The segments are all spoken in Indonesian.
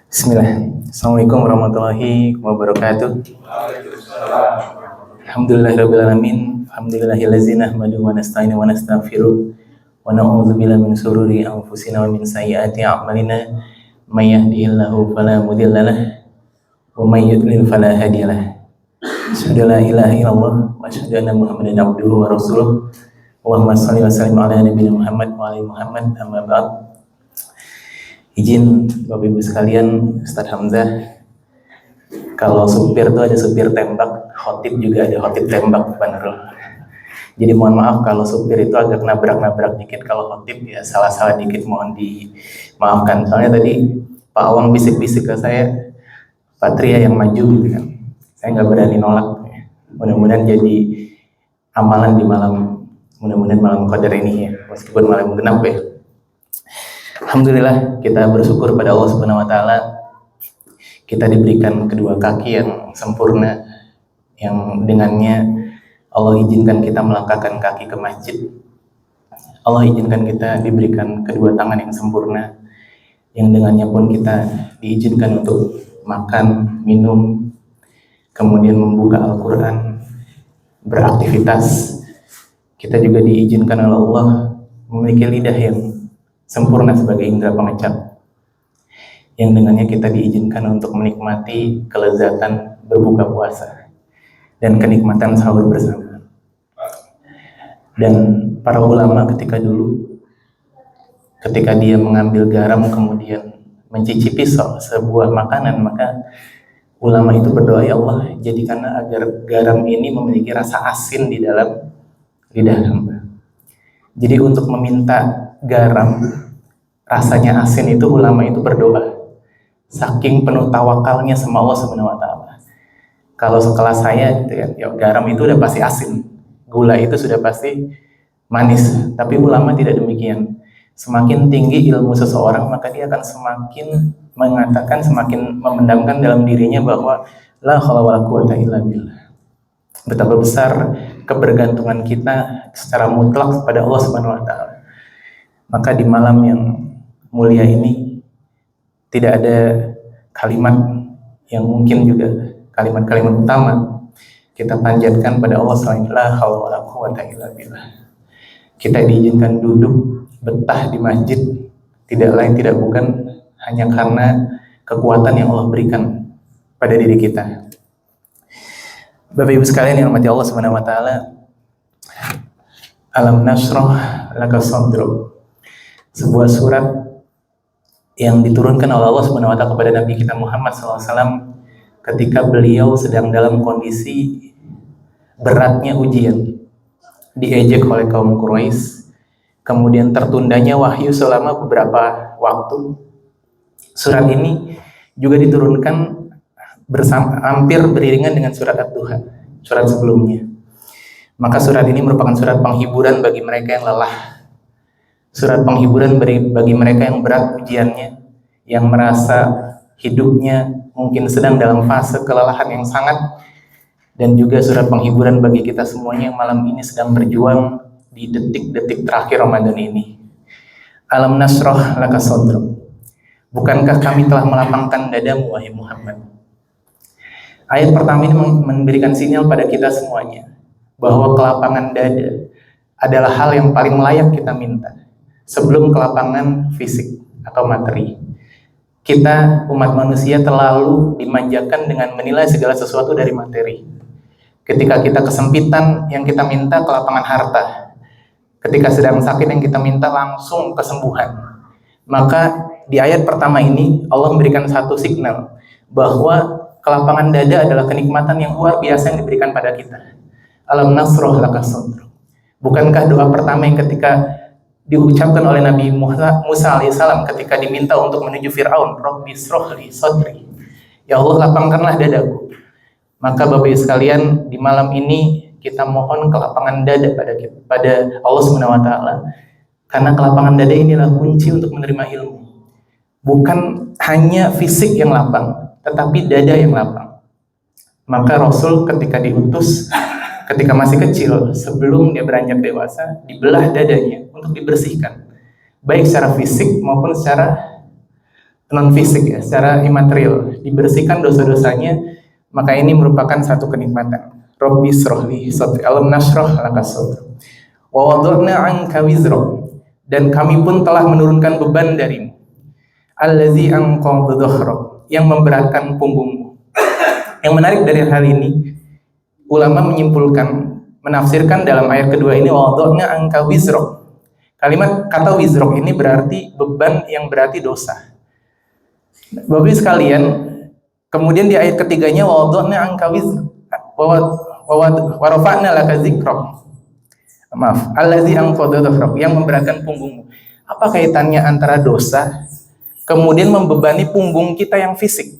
Bismillah. Assalamualaikum warahmatullahi wabarakatuh. Alhamdulillahirrabbilalamin. Alhamdulillahillazi nahmaduhu wa nasta'inu wa nastaghfiruh wa na'udzu billahi min syururi anfusina wa min sayyiati a'malina. May yahdihillahu fala mudilla lahu wa may yudlil fala hadiya lahu. Asyhadu an la ilaha illallah wa asyhadu anna Muhammadan abduhu wa rasuluh. Allahumma shalli wa sallim ala nabiyina Muhammad wa ali Muhammad, amma ba'd. Izin Bapak Ibu sekalian, Ustadz Hamzah, kalau supir tuh ada supir tembak, khotib juga ada khotib tembak, Pak Nurul. Jadi mohon maaf kalau supir itu agak nabrak-nabrak dikit, kalau khotib ya salah-salah dikit mohon dimaafkan. Soalnya tadi Pak Awang bisik-bisik ke saya, Pak Tria yang maju gitu kan. Saya nggak berani nolak. Mudah-mudahan jadi amalan di malam, mudah-mudahan malam qadar ini ya, meskipun malam genap ya. Alhamdulillah kita bersyukur pada Allah Subhanahu wa taala kita diberikan kedua kaki yang sempurna, yang dengannya Allah izinkan kita melangkahkan kaki ke masjid. Allah izinkan kita diberikan kedua tangan yang sempurna, yang dengannya pun kita diizinkan untuk makan, minum, kemudian membuka Al-Quran, beraktivitas. Kita juga diizinkan oleh Allah memiliki lidah yang sempurna sebagai indera pengecap, yang dengannya kita diizinkan untuk menikmati kelezatan berbuka puasa dan kenikmatan sahur bersama. Dan para ulama ketika dulu, ketika dia mengambil garam kemudian mencicipi sebuah makanan, maka ulama itu berdoa, ya Allah, jadikanlah agar garam ini memiliki rasa asin di dalam lidah hamba. Jadi untuk meminta garam rasanya asin itu ulama itu berdoa, saking penuh tawakalnya sama Allah Subhanahu wa taala. Kalau sekelas saya gitu ya, garam itu udah pasti asin, gula itu sudah pasti manis, tapi ulama tidak demikian. Semakin tinggi ilmu seseorang, maka dia akan semakin mengatakan, semakin memendamkan dalam dirinya bahwa la haula wala quwata illa billah. Betapa besar kebergantungan kita secara mutlak kepada Allah Subhanahu wa taala. Maka di malam yang mulia ini tidak ada kalimat yang mungkin juga kalimat-kalimat utama kita panjatkan pada Allah selain la haula wala quwata illa billah. Kita diizinkan duduk betah di masjid tidak lain tidak bukan hanya karena kekuatan yang Allah berikan pada diri kita. Bapak Ibu sekalian yang rahmati Allah Subhanahu wa taala, alam nashrah laka sadrak, sebuah surat yang diturunkan oleh Allah Subhanahu wa taala kepada Nabi kita Muhammad SAW ketika beliau sedang dalam kondisi beratnya ujian, diejek oleh kaum Quraisy, kemudian tertundanya wahyu selama beberapa waktu. Surat ini juga diturunkan hampir beriringan dengan surat Ad-Duha, surat sebelumnya. Maka surat ini merupakan surat penghiburan bagi mereka yang lelah, surat penghiburan bagi mereka yang berat ujiannya, yang merasa hidupnya mungkin sedang dalam fase kelelahan yang sangat, dan juga surat penghiburan bagi kita semuanya yang malam ini sedang berjuang di detik-detik terakhir Ramadan ini. Alam nashrah laka sadrak, bukankah kami telah melapangkan dadamu wahai Muhammad? Ayat pertama ini memberikan sinyal pada kita semuanya bahwa kelapangan dada adalah hal yang paling layak kita minta sebelum kelapangan fisik atau materi. Kita umat manusia terlalu dimanjakan dengan menilai segala sesuatu dari materi. Ketika kita kesempitan, yang kita minta kelapangan harta. Ketika sedang sakit, yang kita minta langsung kesembuhan. Maka di ayat pertama ini Allah memberikan satu signal bahwa kelapangan dada adalah kenikmatan yang luar biasa yang diberikan pada kita. Alam nashrah laka sadrak. Bukankah doa pertama yang ketika diucapkan oleh Nabi Musa alaihissalam ketika diminta untuk menuju Fir'aun, Rabbi shrah li sadri, ya Allah lapangkanlah dadaku. Maka Bapak Ibu sekalian, di malam ini kita mohon kelapangan dada pada Allah Subhanahu wa taala, karena kelapangan dada inilah kunci untuk menerima ilmu. Bukan hanya fisik yang lapang, tetapi dada yang lapang. Maka Rasul ketika diutus, ketika masih kecil, sebelum dia beranjak dewasa, dibelah dadanya untuk dibersihkan, baik secara fisik maupun secara non fisik ya, secara imaterial, dibersihkan dosa-dosanya, maka ini merupakan satu kenikmatan. Rabbi srohli sadri alam nasroh laka sadri wa wada'na anka wizrak, dan kami pun telah menurunkan beban darimu, allazi anqadha dhahrak, yang memberatkan punggungmu. Yang menarik dari hal ini, ulama menyimpulkan, menafsirkan dalam ayat kedua ini, wa wada'na anka wizrak. Kalimat kata wizrak ini berarti beban, yang berarti dosa. Bapak sekalian, kemudian di ayat ketiganya wa wada'na anka wizrak wa rafa'na laka dzikrak. Maaf, allazi anqadha dhahrak, yang memberatkan punggungmu. Apa kaitannya antara dosa kemudian membebani punggung kita yang fisik?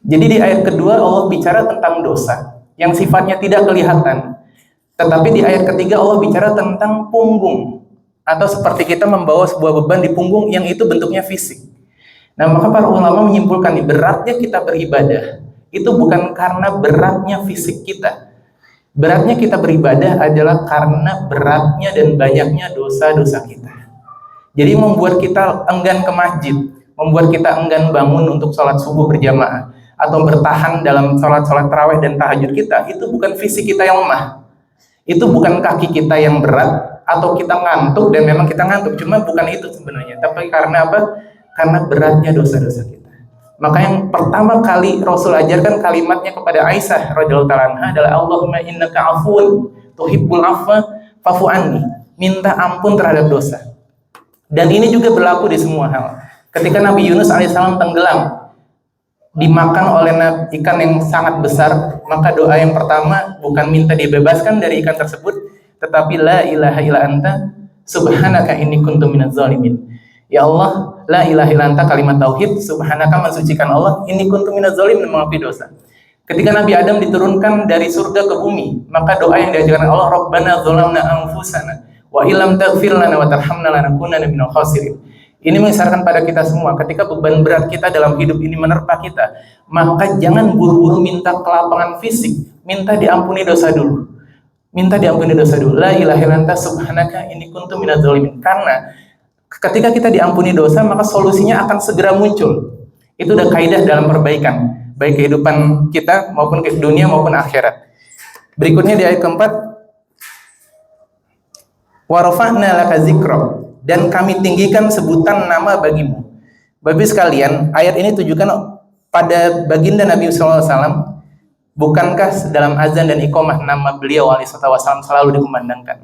Jadi di ayat kedua Allah bicara tentang dosa yang sifatnya tidak kelihatan, tetapi di ayat ketiga Allah bicara tentang punggung, atau seperti kita membawa sebuah beban di punggung yang itu bentuknya fisik. Nah, maka para ulama menyimpulkan nih, beratnya kita beribadah itu bukan karena beratnya fisik kita. Beratnya kita beribadah adalah karena beratnya dan banyaknya dosa-dosa kita. Jadi membuat kita enggan ke masjid, membuat kita enggan bangun untuk sholat subuh berjamaah, atau bertahan dalam sholat-sholat tarawih dan tahajud kita, itu bukan fisik kita yang lemah. Itu bukan kaki kita yang berat, atau kita ngantuk, dan memang kita ngantuk. Cuma bukan itu sebenarnya. Tapi karena apa? Karena beratnya dosa-dosa kita. Maka yang pertama kali Rasul ajarkan kalimatnya kepada Aisyah radhiyallahu ta'ala anha adalah Allahumma innaka afuwun tuhibbul afwa fa'fu anni. Minta ampun terhadap dosa. Dan ini juga berlaku di semua hal. Ketika Nabi Yunus alaihissalam tenggelam, dimakan oleh ikan yang sangat besar, maka doa yang pertama bukan minta dibebaskan dari ikan tersebut, tetapi la ilaha illa anta subhanaka inni kuntu minaz zalimin. Ya Allah, la ilaha illa anta, kalimat tauhid, subhanaka, mensucikan Allah, inni kuntu minaz zalimin, mengampuni dosa. Ketika Nabi Adam diturunkan dari surga ke bumi, maka doa yang diajarkan Allah, Rabbana dzalamna anfusana wa illam taghfir lana wa tarhamna lanakunanna minal khasirin. Ini mengisyaratkan pada kita semua, ketika beban berat kita dalam hidup ini menerpa kita, maka jangan buru-buru minta kelapangan fisik, minta diampuni dosa dulu. Minta diampuni dosa dulu. La ilaha illa anta subhanaka inni kuntu minaz zalimin. Karena ketika kita diampuni dosa, maka solusinya akan segera muncul. Itu udah kaidah dalam perbaikan, baik kehidupan kita maupun ke dunia maupun akhirat. Berikutnya di ayat keempat, wa rafa'na laka dzikrak, dan kami tinggikan sebutan nama bagimu. Bapak sekalian, ayat ini tujukan pada baginda Nabi SAW. Bukankah dalam azan dan iqamah nama beliau alaihissalam selalu dikumandangkan?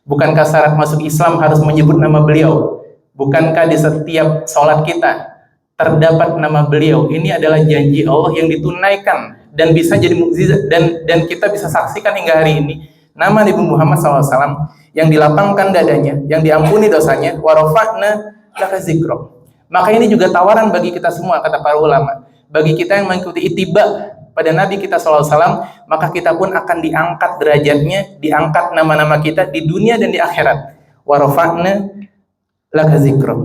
Bukankah syarat masuk Islam harus menyebut nama beliau? Bukankah di setiap sholat kita terdapat nama beliau? Ini adalah janji Allah yang ditunaikan dan bisa jadi mukjizat, dan kita bisa saksikan hingga hari ini. Nama Nabi Muhammad SAW yang dilapangkan dadanya, yang diampuni dosanya, wa rafa'na laka dzikrak. Maka ini juga tawaran bagi kita semua, kata para ulama. Bagi kita yang mengikuti ittiba pada Nabi kita SAW, maka kita pun akan diangkat derajatnya, diangkat nama-nama kita di dunia dan di akhirat. Wa rafa'na laka dzikrak.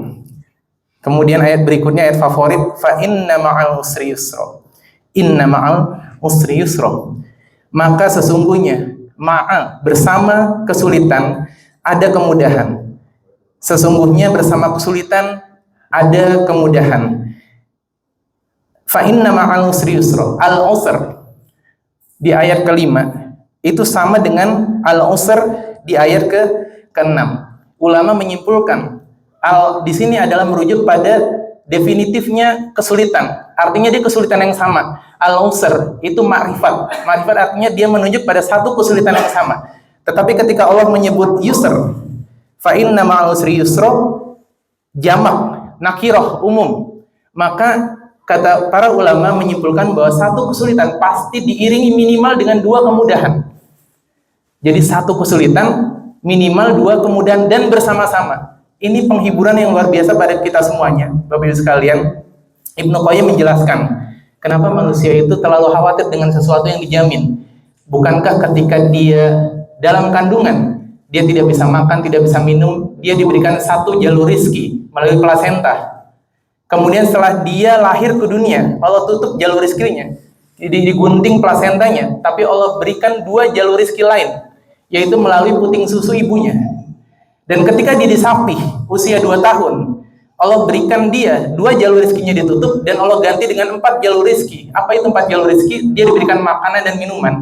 Kemudian ayat berikutnya, ayat favorit, fa inna ma'al usri yusra. Inna ma'al usri yusra. Maka sesungguhnya ma'a, bersama kesulitan ada kemudahan. Sesungguhnya bersama kesulitan ada kemudahan. Fa inna ma'al usri yusra. Al-usr di ayat kelima itu sama dengan al-usr di ayat ke-6. Ulama menyimpulkan di sini adalah merujuk pada definitifnya kesulitan. Artinya dia kesulitan yang sama. Al-usr itu ma'rifat. Ma'rifat artinya dia menunjuk pada satu kesulitan yang sama. Tetapi ketika Allah menyebut yusr, fa inna ma'al usri yusra, jamak, nakirah, umum, maka kata para ulama menyimpulkan bahwa satu kesulitan pasti diiringi minimal dengan dua kemudahan. Jadi satu kesulitan minimal dua kemudahan dan bersama-sama. Ini penghiburan yang luar biasa pada kita semuanya. Bapak Ibu sekalian, Ibnu Qayyim menjelaskan kenapa manusia itu terlalu khawatir dengan sesuatu yang dijamin. Bukankah ketika dia dalam kandungan, dia tidak bisa makan, tidak bisa minum, dia diberikan satu jalur rizki melalui plasenta. Kemudian setelah dia lahir ke dunia, Allah tutup jalur rizkinya, digunting plasentanya, tapi Allah berikan dua jalur rizki lain, yaitu melalui puting susu ibunya. Dan ketika dia disapih usia 2 tahun, Allah berikan dia 2 jalur rezekinya ditutup dan Allah ganti dengan 4 jalur rezeki. Apa itu 4 jalur rezeki? Dia diberikan makanan dan minuman.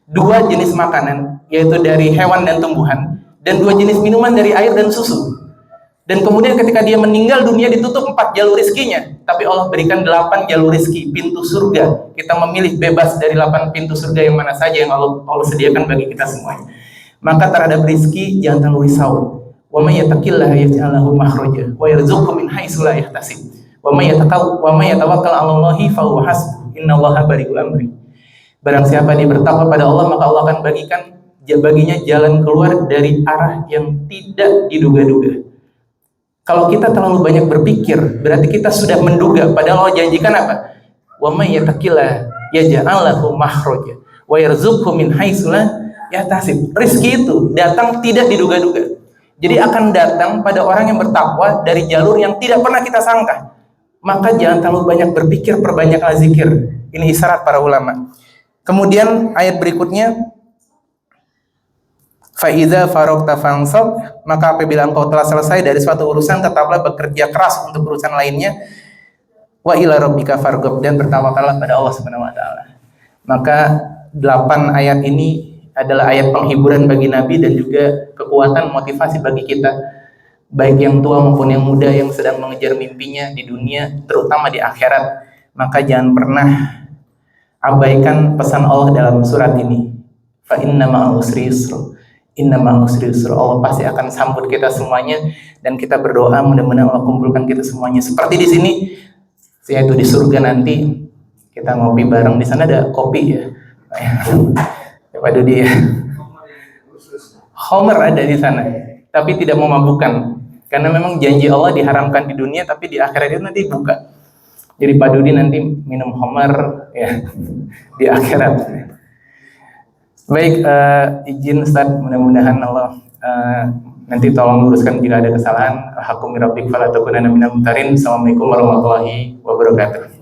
2 jenis makanan, yaitu dari hewan dan tumbuhan, dan 2 jenis minuman dari air dan susu. Dan kemudian ketika dia meninggal dunia ditutup 4 jalur rezekinya, tapi Allah berikan 8 jalur rezeki, pintu surga. Kita memilih bebas dari 8 pintu surga yang mana saja yang Allah sediakan bagi kita semuanya. Maka terhadap rezeki jangan terlalu risau. Wa may yattaqillaha yaj'al lahu makhraja wa yarzuqhu min haitsu la yahtasib. Wa may yatawakkal 'ala Allahi fa huwa hasbuh. Innallaha balighul amri. Barang siapa dia bertakwa pada Allah, maka Allah akan baginya jalan keluar dari arah yang tidak diduga-duga. Kalau kita terlalu banyak berpikir, berarti kita sudah menduga. Padahal Allah janjikan apa? Wa may yattaqillaha yaj'al lahu makhraja wa yarzuqhu min haitsu la yahtasib. Rezeki itu datang tidak diduga-duga. Jadi akan datang pada orang yang bertakwa dari jalur yang tidak pernah kita sangka. Maka jangan terlalu banyak berpikir, perbanyaklah zikir. Ini isyarat para ulama. Kemudian ayat berikutnya, fa idza faragta fansab, maka apabila engkau telah selesai dari suatu urusan, tetaplah bekerja keras untuk urusan lainnya. Wa ila rabbika farghab, dan bertawakallah pada Allah Subhanahu wa taala. Maka 8 ayat ini adalah ayat penghiburan bagi Nabi dan juga kekuatan motivasi bagi kita, baik yang tua maupun yang muda yang sedang mengejar mimpinya di dunia, terutama di akhirat. Maka jangan pernah abaikan pesan Allah dalam surat ini. Fa inna ma'al usri yusra. Inna ma'al usri yusra. Allah pasti akan sambut kita semuanya, dan kita berdoa mudah-mudahan Allah kumpulkan kita semuanya seperti di sini, yaitu di surga nanti. Kita ngopi bareng, di sana ada kopi ya. Pak Dudi ya. Homer ada di sana, tapi tidak memabukkan, karena memang janji Allah diharamkan di dunia, tapi di akhirat itu nanti buka. Jadi Pak Dudi nanti minum Homer ya di akhirat. Baik, izin Ustaz, mudah-mudahan Allah nanti tolong luruskan jika ada kesalahan. Hakum rabbik fala takunanna minal mumtarin. Assalamualaikum warahmatullahi wabarakatuh.